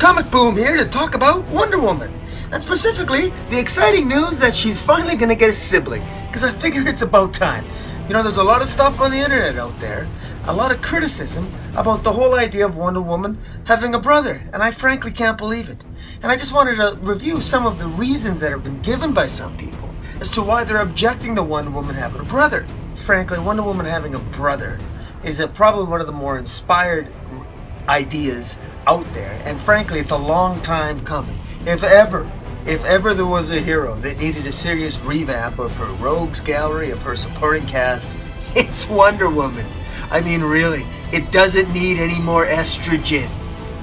Comic Boom here to talk about Wonder Woman. And specifically, the exciting news that she's finally gonna get a sibling. Because I figure it's about time. You know, there's a lot of stuff on the internet out there, a lot of criticism about the whole idea of Wonder Woman having a brother. And I frankly can't believe it. And I just wanted to review some of the reasons that have been given by some people as to why they're objecting to Wonder Woman having a brother. Frankly, Wonder Woman having a brother is probably one of the more inspired ideas out there, and frankly it's a long time coming. If ever there was a hero that needed a serious revamp of her rogues gallery, of her supporting cast, it's Wonder Woman. I mean, really, it doesn't need any more estrogen.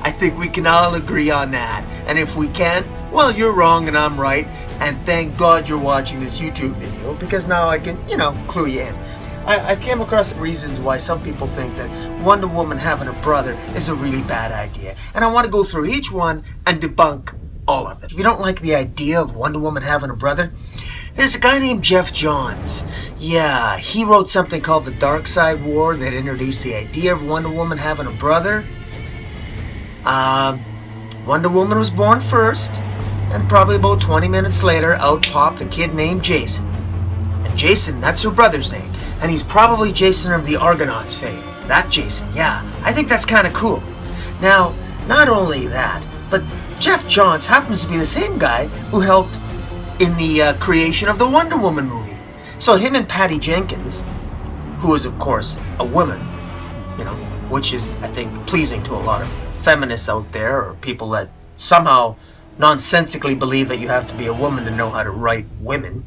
I think we can all agree on that. And if we can't, well, you're wrong and I'm right, and thank God you're watching this YouTube video, because now I can, clue you in. I came across reasons why some people think that Wonder Woman having a brother is a really bad idea. And I want to go through each one and debunk all of it. If you don't like the idea of Wonder Woman having a brother, there's a guy named Jeff Johns. Yeah, he wrote something called The Dark Side War that introduced the idea of Wonder Woman having a brother. Wonder Woman was born first, and probably about 20 minutes later, out popped a kid named Jason. And Jason, that's her brother's name. And he's probably Jason of the Argonauts fame. That Jason, yeah. I think that's kind of cool. Now, not only that, but Jeff Johns happens to be the same guy who helped in the creation of the Wonder Woman movie. So him and Patty Jenkins, who is of course a woman, which is, I think, pleasing to a lot of feminists out there, or people that somehow nonsensically believe that you have to be a woman to know how to write women.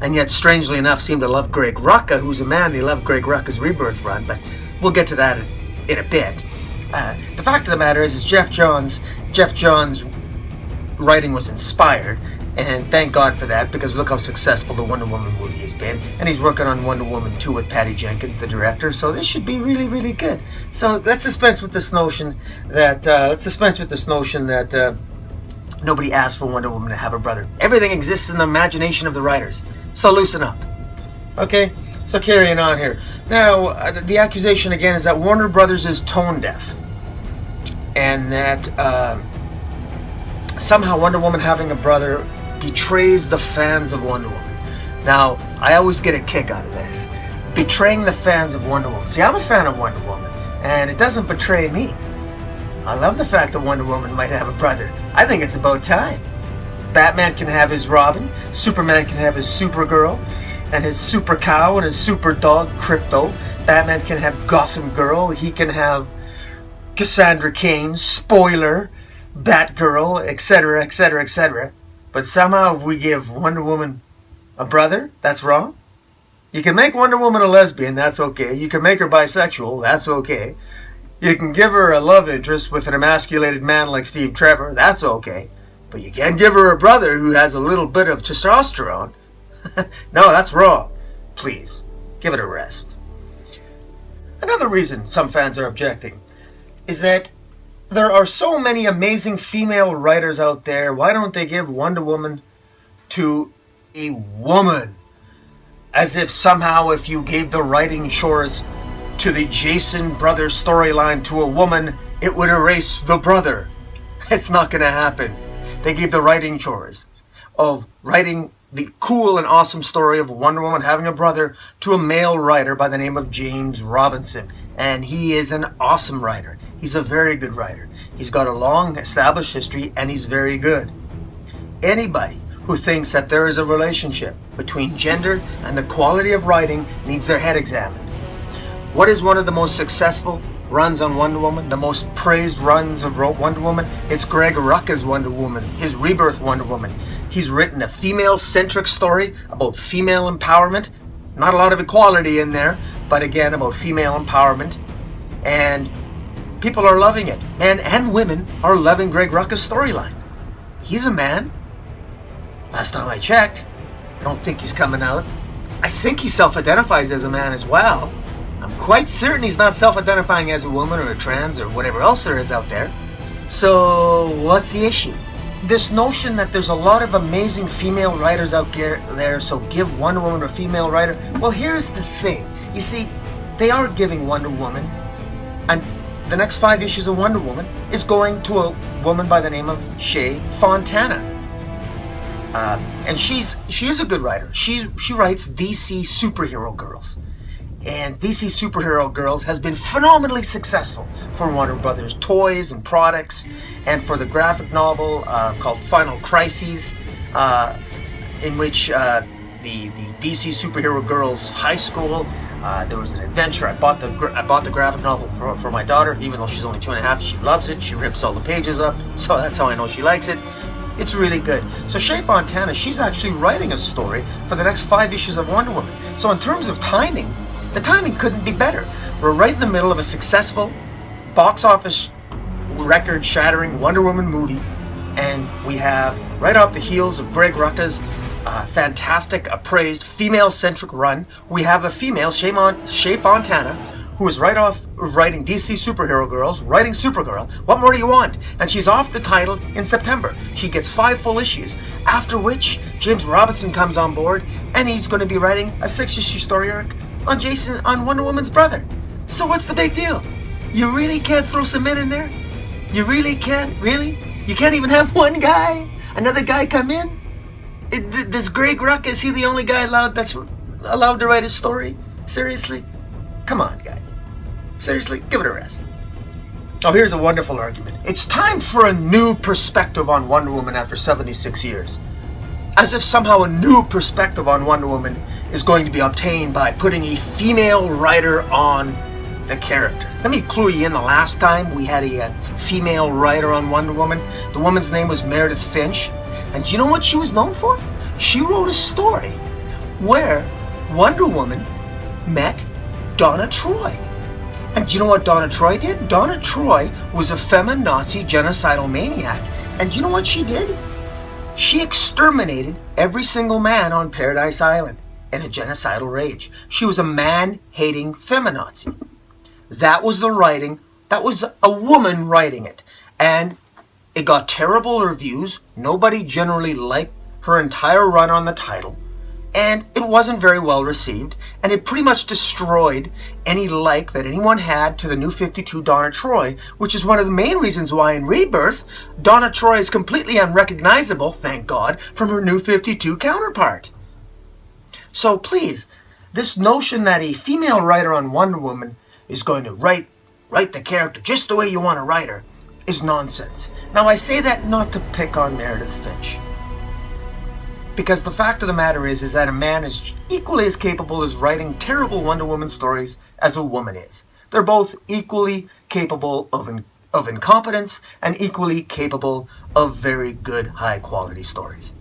And yet, strangely enough, seem to love Greg Rucka, who's a man. They love Greg Rucka's Rebirth run, but we'll get to that in a bit. The fact of the matter is Jeff Johns' writing was inspired, and thank God for that, because look how successful the Wonder Woman movie has been. And he's working on Wonder Woman 2 with Patty Jenkins, the director, so this should be really, really good. So let's dispense with this notion that nobody asked for Wonder Woman to have a brother. Everything exists in the imagination of the writers. So loosen up. Okay, so carrying on here. Now, the accusation again is that Warner Brothers is tone deaf. And that somehow Wonder Woman having a brother betrays the fans of Wonder Woman. Now, I always get a kick out of this. Betraying the fans of Wonder Woman. See, I'm a fan of Wonder Woman, and it doesn't betray me. I love the fact that Wonder Woman might have a brother. I think it's about time. Batman can have his Robin, Superman can have his Supergirl, and his Super Cow and his Super Dog Crypto. Batman can have Gotham Girl, he can have Cassandra Cain, Spoiler, Batgirl, etc., etc., etc. But somehow if we give Wonder Woman a brother, that's wrong. You can make Wonder Woman a lesbian, that's okay. You can make her bisexual, that's okay. You can give her a love interest with an emasculated man like Steve Trevor, that's okay. But you can't give her a brother who has a little bit of testosterone. No, that's wrong. Please, give it a rest. Another reason some fans are objecting is that there are so many amazing female writers out there. Why don't they give Wonder Woman to a woman? As if somehow if you gave the writing chores to the Jason brother storyline to a woman, it would erase the brother. It's not going to happen. They gave the writing chores of writing the cool and awesome story of Wonder Woman having a brother to a male writer by the name of James Robinson. And he is an awesome writer. He's a very good writer. He's got a long established history and he's very good. Anybody who thinks that there is a relationship between gender and the quality of writing needs their head examined. What is one of the most successful runs on Wonder Woman? The most praised runs of Wonder Woman? It's Greg Rucka's Wonder Woman, his Rebirth Wonder Woman. He's written a female-centric story about female empowerment. Not a lot of equality in there, but again, about female empowerment. And people are loving it. Men and women are loving Greg Rucka's storyline. He's a man. Last time I checked, I don't think he's coming out. I think he self-identifies as a man as well. I'm quite certain he's not self-identifying as a woman or a trans or whatever else there is out there. So, what's the issue? This notion that there's a lot of amazing female writers out there, so give Wonder Woman a female writer. Well, here's the thing. You see, they are giving Wonder Woman the next 5 issues of Wonder Woman is going to a woman by the name of Shea Fontana. And she is a good writer. She writes DC Superhero Girls. And DC Superhero Girls has been phenomenally successful for Warner Brothers toys and products, and for the graphic novel called Final Crises, in which the DC Superhero Girls High School, there was an adventure. I bought the graphic novel for my daughter, even though she's only 2.5. She loves it. She rips all the pages up, so that's how I know she likes it. It's really good. So Shea Fontana, she's actually writing a story for the next 5 issues of Wonder Woman. So in terms of timing, the timing couldn't be better. We're right in the middle of a successful, box office record-shattering Wonder Woman movie, and we have, right off the heels of Greg Rucka's fantastic, appraised, female-centric run, we have a female, Shea Fontana, who is right off writing DC Superhero Girls, writing Supergirl. What more do you want? And she's off the title in September. She gets 5 full issues, after which James Robinson comes on board, and he's going to be writing a 6-issue story arc on Wonder Woman's brother. So what's the big deal? You really can't throw some men in there? You really can't? Really? You can't even have one guy? Another guy come in? Does Greg Rucka, is he the only guy that's allowed to write his story? Seriously? Come on, guys. Seriously, give it a rest. Oh, here's a wonderful argument. It's time for a new perspective on Wonder Woman after 76 years. As if somehow a new perspective on Wonder Woman is going to be obtained by putting a female writer on the character. Let me clue you in. The last time we had a female writer on Wonder Woman, the woman's name was Meredith Finch. And do you know what she was known for? She wrote a story where Wonder Woman met Donna Troy. And do you know what Donna Troy did? Donna Troy was a feminazi genocidal maniac. And do you know what she did? She exterminated every single man on Paradise Island in a genocidal rage. She was a man-hating feminazi. That was the writing. That was a woman writing it. And it got terrible reviews. Nobody generally liked her entire run on the title. And it wasn't very well received. And it pretty much destroyed any like that anyone had to the New 52 Donna Troy, which is one of the main reasons why in Rebirth, Donna Troy is completely unrecognizable, thank God, from her New 52 counterpart. So please, this notion that a female writer on Wonder Woman is going to write the character just the way you want to write her is nonsense. Now, I say that not to pick on Meredith Finch, because the fact of the matter is that a man is equally as capable as writing terrible Wonder Woman stories as a woman is. They're both equally capable of incompetence and equally capable of very good, high-quality stories.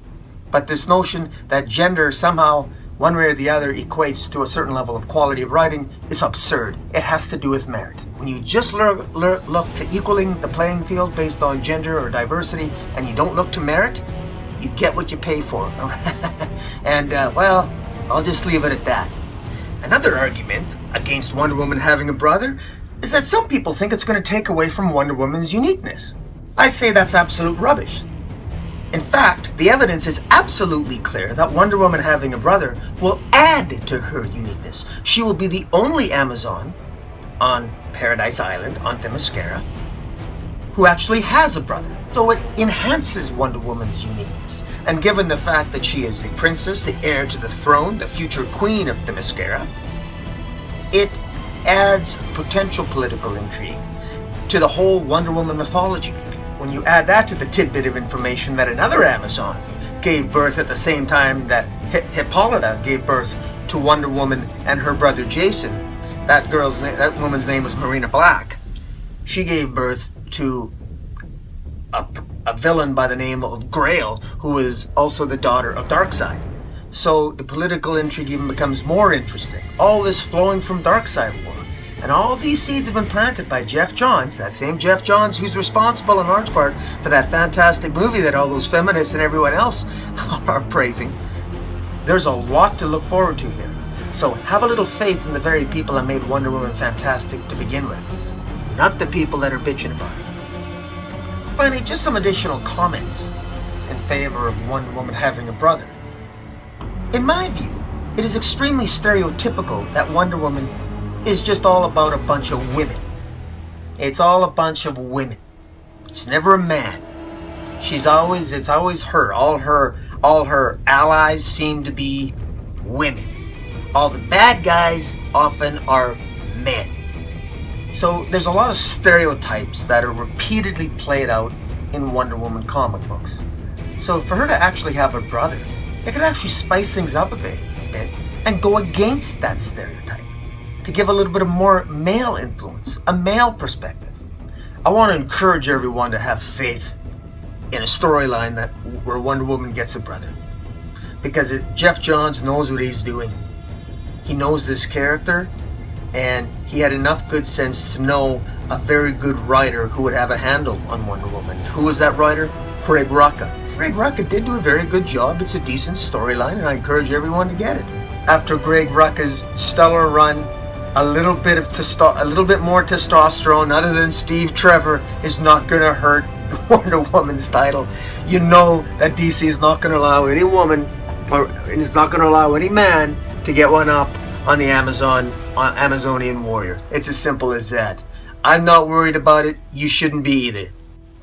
But this notion that gender somehow, one way or the other, equates to a certain level of quality of writing is absurd. It has to do with merit. When you just look to equaling the playing field based on gender or diversity, and you don't look to merit, you get what you pay for. And, well, I'll just leave it at that. Another argument against Wonder Woman having a brother is that some people think it's going to take away from Wonder Woman's uniqueness. I say that's absolute rubbish. In fact, the evidence is absolutely clear that Wonder Woman having a brother will add to her uniqueness. She will be the only Amazon on Paradise Island, on Themyscira, who actually has a brother. So it enhances Wonder Woman's uniqueness. And given the fact that she is the princess, the heir to the throne, the future queen of Themyscira, it adds potential political intrigue to the whole Wonder Woman mythology. When you add that to the tidbit of information that another Amazon gave birth at the same time that Hippolyta gave birth to Wonder Woman and her brother Jason, that woman's name was Marina Black. She gave birth to a villain by the name of Grail, who is also the daughter of Darkseid. So the political intrigue even becomes more interesting. All this flowing from Darkseid lore. And all these seeds have been planted by Jeff Johns, that same Jeff Johns who's responsible in large part for that fantastic movie that all those feminists and everyone else are praising. There's a lot to look forward to here. So have a little faith in the very people that made Wonder Woman fantastic to begin with, not the people that are bitching about it. Finally, just some additional comments in favor of Wonder Woman having a brother. In my view, it is extremely stereotypical that Wonder Woman is just all about a bunch of women. It's all a bunch of women. It's never a man. It's always her. All her allies seem to be women. All the bad guys often are men. So there's a lot of stereotypes that are repeatedly played out in Wonder Woman comic books. So for her to actually have a brother, it could actually spice things up a bit and go against that stereotype to give a little bit of more male influence, a male perspective. I want to encourage everyone to have faith in a storyline where Wonder Woman gets a brother, because Jeff Johns knows what he's doing. He knows this character, and he had enough good sense to know a very good writer who would have a handle on Wonder Woman. Who was that writer? Greg Rucka. Greg Rucka did do a very good job. It's a decent storyline, and I encourage everyone to get it. After Greg Rucka's stellar run, a little bit more testosterone other than Steve Trevor is not going to hurt Wonder Woman's title. You know that DC is not going to allow any woman, or is not going to allow any man to get one up on the Amazonian warrior. It's as simple as that. I'm not worried about it. You shouldn't be either.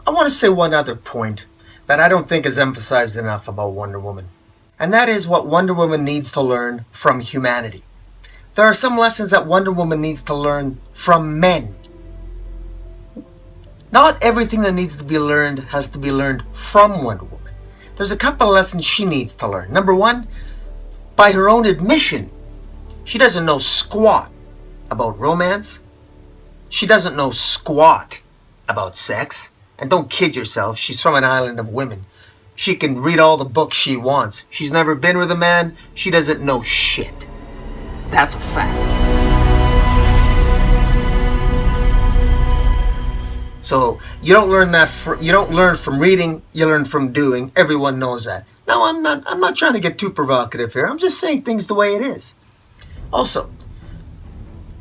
I want to say one other point that I don't think is emphasized enough about Wonder Woman, and that is what Wonder Woman needs to learn from humanity. There are some lessons that Wonder Woman needs to learn from men. Not everything that needs to be learned has to be learned from Wonder Woman. There's a couple of lessons she needs to learn. Number one, by her own admission, she doesn't know squat about romance. She doesn't know squat about sex. And don't kid yourself, she's from an island of women. She can read all the books she wants. She's never been with a man. She doesn't know shit. That's a fact. So you don't learn that. You don't learn from reading. You learn from doing. Everyone knows that. Now I'm not trying to get too provocative here. I'm just saying things the way it is. Also,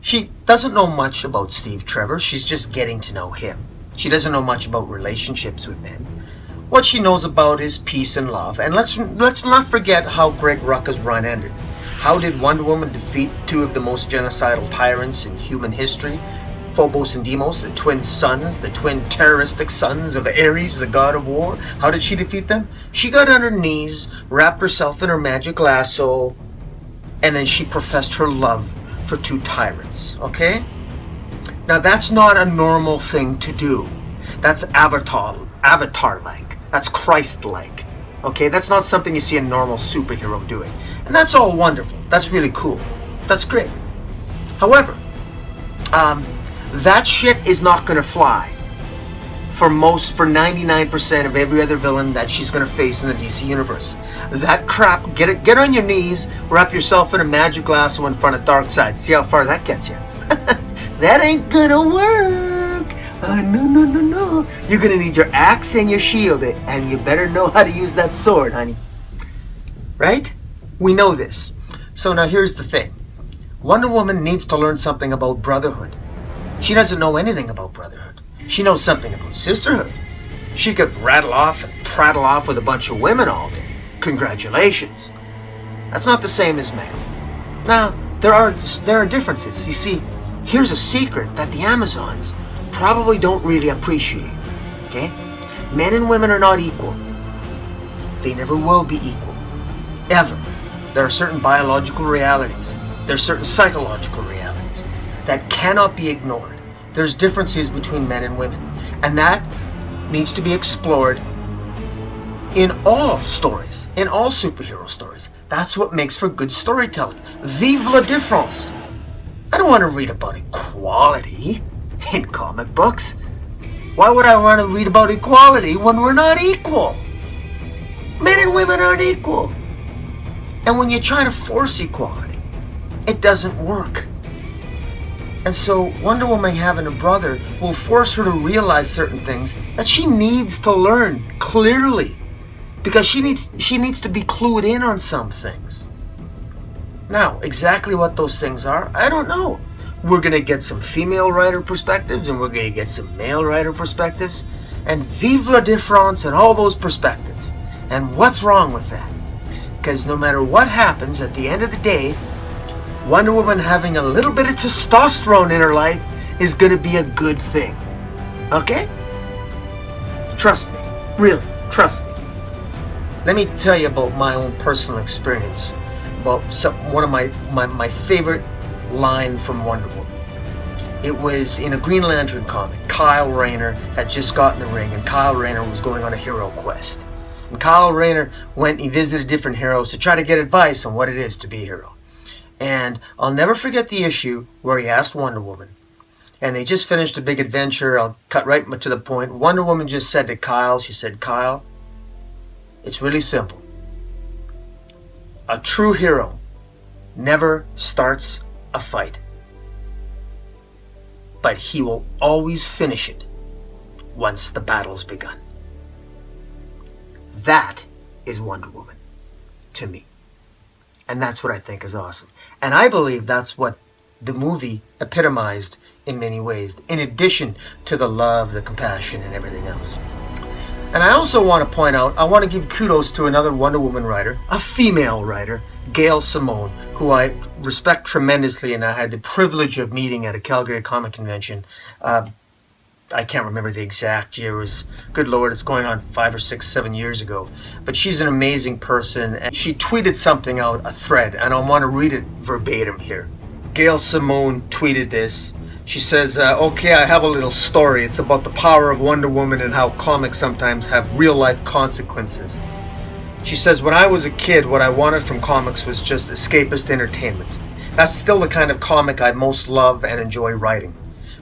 she doesn't know much about Steve Trevor. She's just getting to know him. She doesn't know much about relationships with men. What she knows about is peace and love. And let's not forget how Greg Rucka's run ended. How did Wonder Woman defeat two of the most genocidal tyrants in human history? Phobos and Deimos, the twin sons, the twin terroristic sons of Ares, the god of war. How did she defeat them? She got on her knees, wrapped herself in her magic lasso, and then she professed her love for two tyrants. Okay? Now that's not a normal thing to do. That's Avatar-like. That's Christ-like. Okay? That's not something you see a normal superhero doing. And that's all wonderful. That's really cool. That's great. However, that shit is not going to fly for 99% of every other villain that she's going to face in the DC universe. That crap, get on your knees, wrap yourself in a magic lasso in front of Darkseid. See how far that gets you. That ain't gonna work. No. You're gonna need your axe and your shield, and you better know how to use that sword, honey. Right? We know this. So now here's the thing. Wonder Woman needs to learn something about brotherhood. She doesn't know anything about brotherhood. She knows something about sisterhood. She could rattle off and prattle off with a bunch of women all day. Congratulations. That's not the same as men. Now, there are differences. You see, here's a secret that the Amazons probably don't really appreciate. Okay? Men and women are not equal. They never will be equal. Ever. There are certain biological realities. There are certain psychological realities that cannot be ignored. There's differences between men and women. And that needs to be explored in all stories, in all superhero stories. That's what makes for good storytelling. Vive la différence. I don't want to read about equality in comic books. Why would I want to read about equality when we're not equal? Men and women aren't equal. And when you try to force equality, it doesn't work. And so Wonder Woman having a brother will force her to realize certain things that she needs to learn clearly. Because she needs to be clued in on some things. Now, exactly what those things are, I don't know. We're going to get some female writer perspectives, and we're going to get some male writer perspectives, and vive la différence and all those perspectives. And what's wrong with that? Because no matter what happens, at the end of the day, Wonder Woman having a little bit of testosterone in her life is going to be a good thing. Okay? Trust me. Really, trust me. Let me tell you about my own personal experience. About one of my favorite line from Wonder Woman. It was in a Green Lantern comic. Kyle Rayner had just gotten the ring, and Kyle Rayner was going on a hero quest. And Kyle Rayner went and he visited different heroes to try to get advice on what it is to be a hero. And I'll never forget the issue where he asked Wonder Woman. And they just finished a big adventure. I'll cut right to the point. Wonder Woman just said to Kyle, she said, Kyle, it's really simple. A true hero never starts a fight, but he will always finish it once the battle's begun. That is Wonder Woman to me. And that's what I think is awesome. And I believe that's what the movie epitomized in many ways, in addition to the love, the compassion, and everything else. And I also want to point out, I want to give kudos to another Wonder Woman writer, a female writer, Gail Simone, who I respect tremendously, and I had the privilege of meeting at a Calgary Comic Convention. I can't remember the exact year. It was, good Lord, it's going on 5 or 6, 7 years ago. But she's an amazing person, and she tweeted something out, a thread, and I want to read it verbatim here. Gail Simone tweeted this. She says, okay, I have a little story. It's about the power of Wonder Woman and how comics sometimes have real-life consequences. She says, when I was a kid, what I wanted from comics was just escapist entertainment. That's still the kind of comic I most love and enjoy writing.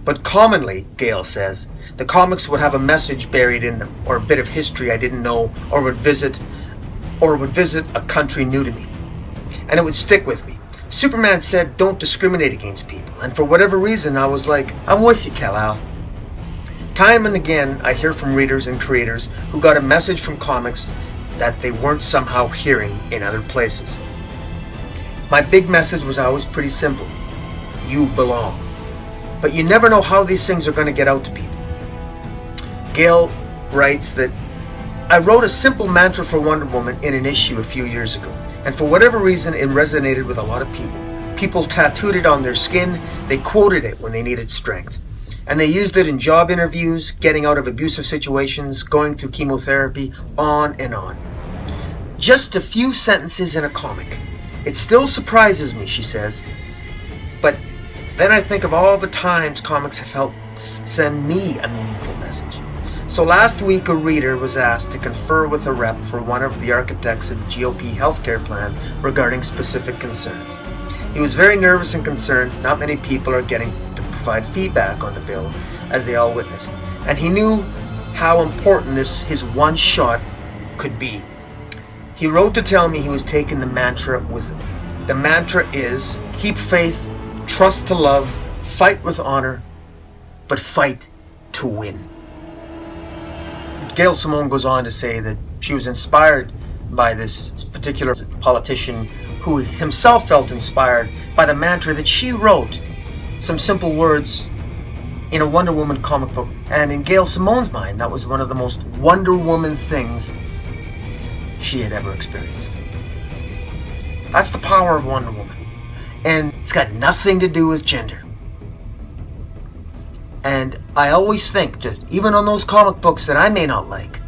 But commonly, Gail says, the comics would have a message buried in them, or a bit of history I didn't know, or would visit a country new to me. And it would stick with me. Superman said, don't discriminate against people. And for whatever reason, I was like, I'm with you, Kal-El. Time and again, I hear from readers and creators who got a message from comics that they weren't somehow hearing in other places. My big message was always pretty simple. You belong. But you never know how these things are going to get out to people. Gail writes that, I wrote a simple mantra for Wonder Woman in an issue a few years ago. And for whatever reason, it resonated with a lot of people. People tattooed it on their skin. They quoted it when they needed strength. And they used it in job interviews, getting out of abusive situations, going through chemotherapy, on and on. Just a few sentences in a comic. It still surprises me, she says. But then I think of all the times comics have helped send me a meaningful message. So last week, a reader was asked to confer with a rep for one of the architects of the GOP healthcare plan regarding specific concerns. He was very nervous and concerned. Not many people are getting to provide feedback on the bill, as they all witnessed. And he knew how important his one shot could be. He wrote to tell me he was taking the mantra with him. The mantra is, keep faith, trust to love, fight with honor, but fight to win. Gail Simone goes on to say that she was inspired by this particular politician who himself felt inspired by the mantra that she wrote, some simple words in a Wonder Woman comic book. And in Gail Simone's mind, that was one of the most Wonder Woman things she had ever experienced. That's the power of Wonder Woman. And it's got nothing to do with gender. And I always think, just even on those comic books that I may not like,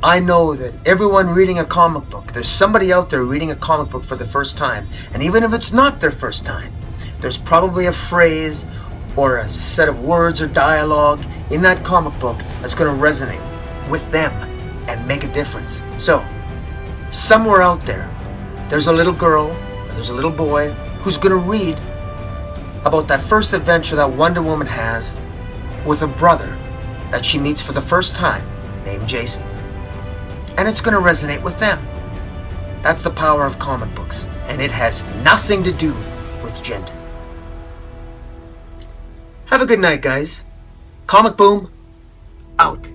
I know that everyone reading a comic book, there's somebody out there reading a comic book for the first time. And even if it's not their first time, there's probably a phrase or a set of words or dialogue in that comic book that's going to resonate with them and make a difference. So, somewhere out there, there's a little girl or there's a little boy who's going to read about that first adventure that Wonder Woman has with a brother that she meets for the first time named Jason. And it's going to resonate with them. That's the power of comic books. And it has nothing to do with gender. Have a good night, guys. Comic Boom, out.